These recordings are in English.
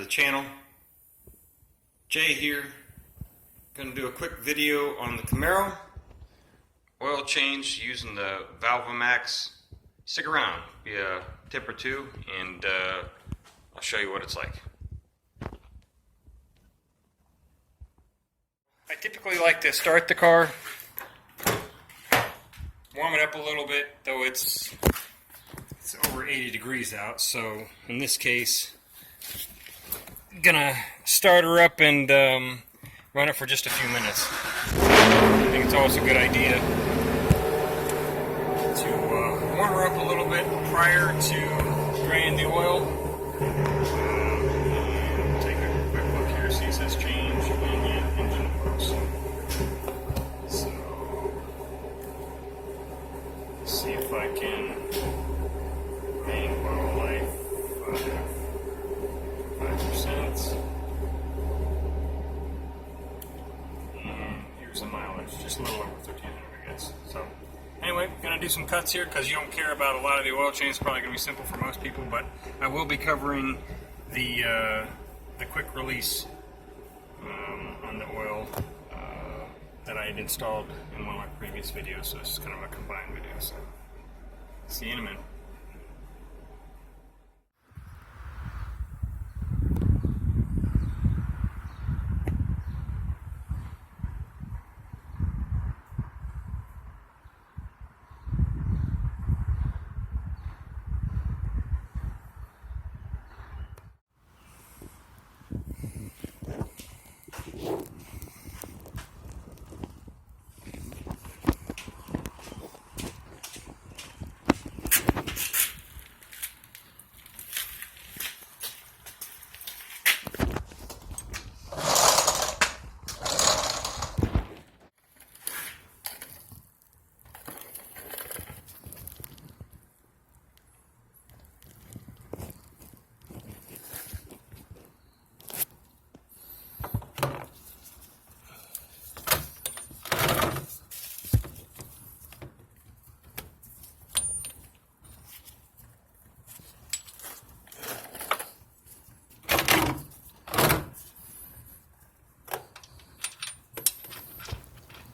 channel. Jay here. Going to do a quick video on the Camaro oil change using the Valvomax. Stick around, be a tip or two, and I'll show you what it's like. I typically like to start the car, warm it up a little bit, though it's over 80 degrees out, so in this case gonna start her up and run it for just a few minutes. I think it's always a good idea to warm her up a little bit prior to draining the oil. And take a quick look here, see it says change and engine works. So let's see if I can main oil life 5%. And here's the mileage, just a little over 1,300, I guess. So anyway, gonna do some cuts here because you don't care about a lot of the oil change. It's probably gonna be simple for most people, but I will be covering the quick release on the oil that I had installed in one of my previous videos. So it's kind of a combined video. So see you in a minute.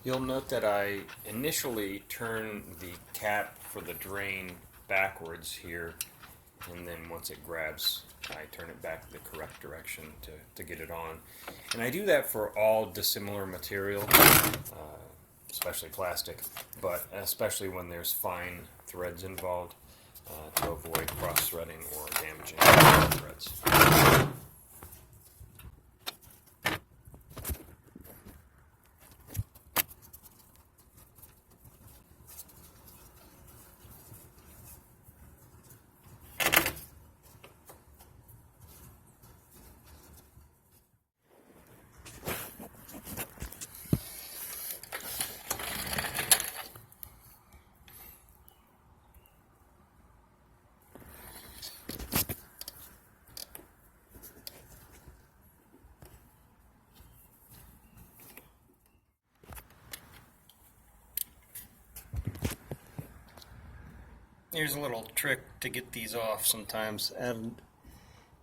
You'll note that I initially turn the cap for the drain backwards here, and then once it grabs, I turn it back the correct direction to get it on. And I do that for all dissimilar material, especially plastic, but especially when there's fine threads involved, to avoid cross-threading or damaging threads. Here's a little trick to get these off sometimes. Add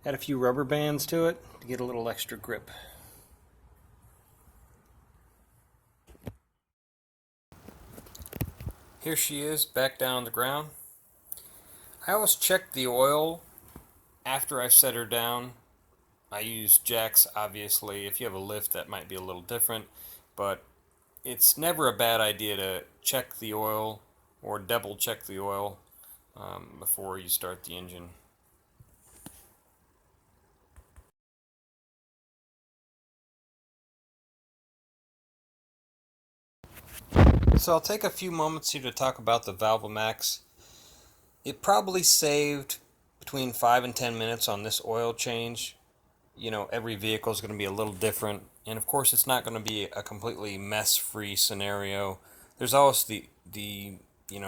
a few rubber bands to it to get a little extra grip. Here she is, back down on the ground. I always check the oil after I set her down. I use jacks, obviously. If you have a lift, that might be a little different, but it's never a bad idea to check the oil or double check the oil before you start the engine. So I'll take a few moments here to talk about the Valvomax. It probably saved between 5 and 10 minutes on this oil change. You know, every vehicle is going to be a little different, and of course it's not going to be a completely mess-free scenario. There's always the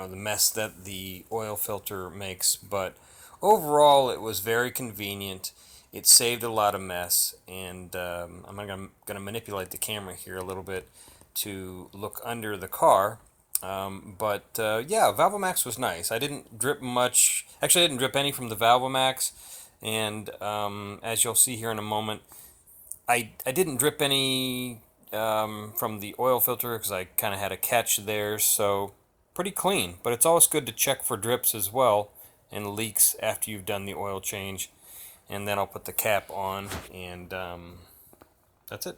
mess that the oil filter makes, but overall it was very convenient. It saved a lot of mess, and I'm going to manipulate the camera here a little bit to look under the car. Yeah, Valvomax was nice. I didn't drip much. Actually, I didn't drip any from the Valvomax. And as you'll see here in a moment, I didn't drip any from the oil filter because I kind of had a catch there, so pretty clean. But it's always good to check for drips as well and leaks after you've done the oil change. And then I'll put the cap on, and that's it.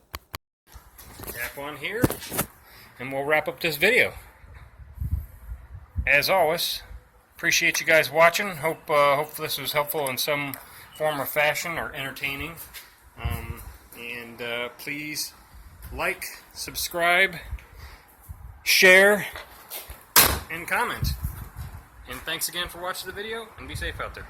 Cap on here, and we'll wrap up this video. As always, appreciate you guys watching. Hope this was helpful in some form or fashion, or entertaining. And please like, subscribe, share, and comment. And thanks again for watching the video, and be safe out there.